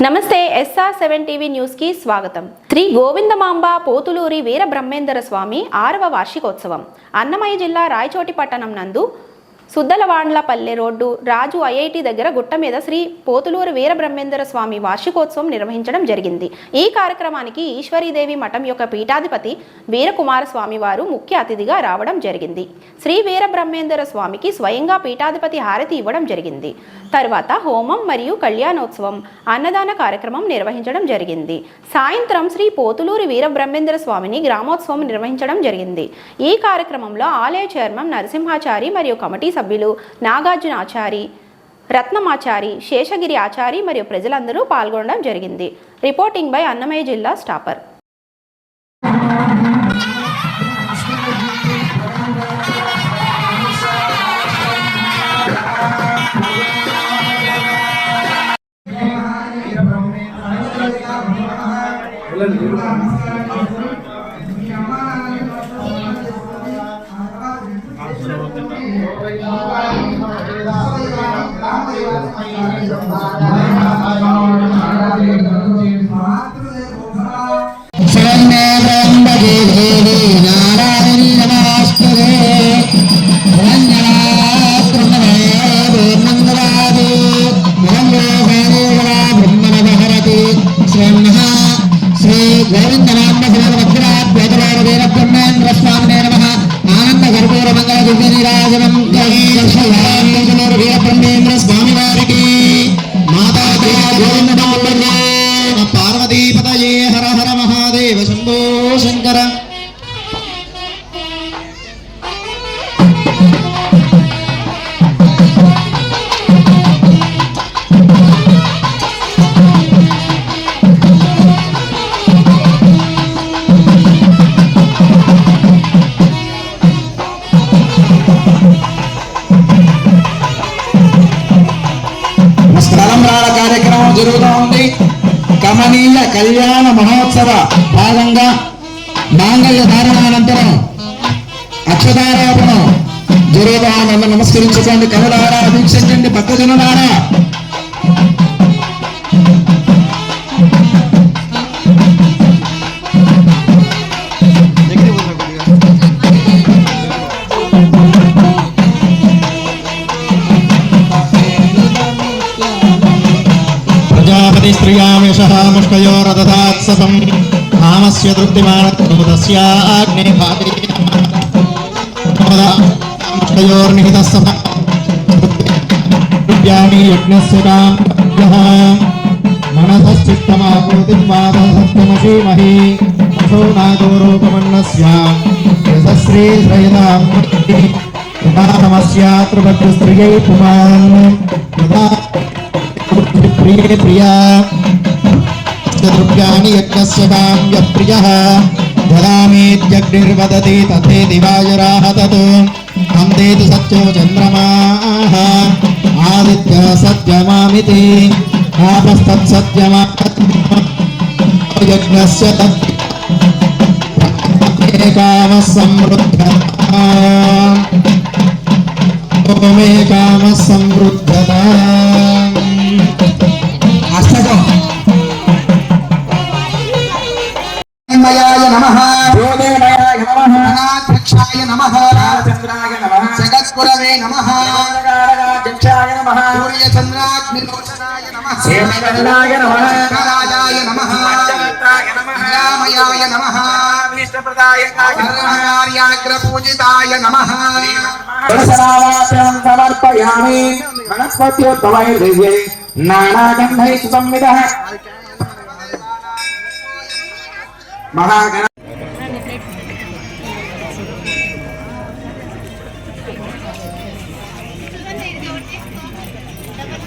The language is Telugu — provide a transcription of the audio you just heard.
నమస్తే SR7 టీవీ న్యూస్ కి స్వాగతం. శ్రీ గోవిందమాంబ పోతులూరి వీర బ్రహ్మేంద్ర స్వామి 6వ వార్షికోత్సవం అన్నమయ్య జిల్లా రాయచోటి పట్టణం నందు సుద్దలవాండ్లపల్లె రోడ్డు రాజు ఐఐటి దగ్గర గుట్ట మీద శ్రీ పోతులూరి వీర బ్రహ్మేంద్ర స్వామి వార్షికోత్సవం నిర్వహించడం జరిగింది. ఈ కార్యక్రమానికి ఈశ్వరీదేవి మఠం యొక్క పీఠాధిపతి వీరకుమార స్వామి వారు ముఖ్య అతిథిగా రావడం జరిగింది. శ్రీ వీర బ్రహ్మేంద్ర స్వామికి స్వయంగా పీఠాధిపతి హారతి ఇవ్వడం జరిగింది. తర్వాత హోమం మరియు కళ్యాణోత్సవం అన్నదాన కార్యక్రమం నిర్వహించడం జరిగింది. సాయంత్రం శ్రీ పోతులూరి వీర బ్రహ్మేంద్ర స్వామిని గ్రామోత్సవం నిర్వహించడం జరిగింది. ఈ కార్యక్రమంలో ఆలయ చైర్మన్ నరసింహాచారి మరియు కమిటీ సభ్యులు నాగార్జునాచారి, రత్నమాచారి, శేషగిరి ఆచారి మరియు ప్రజలందరూ పాల్గొనడం జరిగింది. రిపోర్టింగ్ బై అన్నమయ్య జిల్లా స్టాపర్. పార్వతీపతయే హర హర మహాదేవ శంభో శంకర. స్థలంరాల కార్యక్రమం జరుగుతూ ఉంది. కమనీయ కళ్యాణ మహోత్సవ భాగంగా మాంగళ్య ధారణానంతరం అక్షతారోపణం జరుగుతూ ఉందని నమస్కరించుకోండి. కనులారా వీక్షించండి, భక్తజనులారా. స్త్రియామిషః ముష్కయోరదదాత్సతం కామస్య తృప్తిమానస్యాగ్నే భాగే ముష్కయోర్నిహితస్సభ్యామి యజ్ఞస్య కామ్యః మనసశ్చిత్తమాకృతిర్వాదసత్యమసీమహి అసో నాగోరోపమన్నస్య యశశ్రీ శ్రయదాం తమస్యాత్రభద్రస్త్రియై పుమాన్ ప్రియ ప్రియా ద్రవ్యాని యజ్ఞస్య కామ్య ప్రియః దదామీత్యగ్నిర్వదతి తథేతి వాయురాః తతో అందేతు సత్యో చంద్రమాః ఆదిత్య సత్యమామితి ఆపస్తత్సత్యమా యజ్ఞస్య తత్కామః సమృద్ధతా ఓమే కామః సమృద్ధతా. మయాయ నమః, యోగేమయాయ నమః, అనాధ్యక్షాయ నమః, చంద్రాయ నమః, జగద్గురవే నమః, జగదాధ్యక్షాయ నమః, సూర్యచంద్రాగ్నిలోచనాయ నమః, సేనగణాయ నమః, రాజాయ నమః, పంచవక్త్రాయ నమః, రామయాయ నమః, విష్ణుప్రదాయకాయ నమః, కార్యాగ్రపూజితాయ నమః. దర్శనావాచనం సమర్పయామి. వనస్పత్యోద్భవై దివ్యై నానాగంధై సుసంవిదః మహాగణ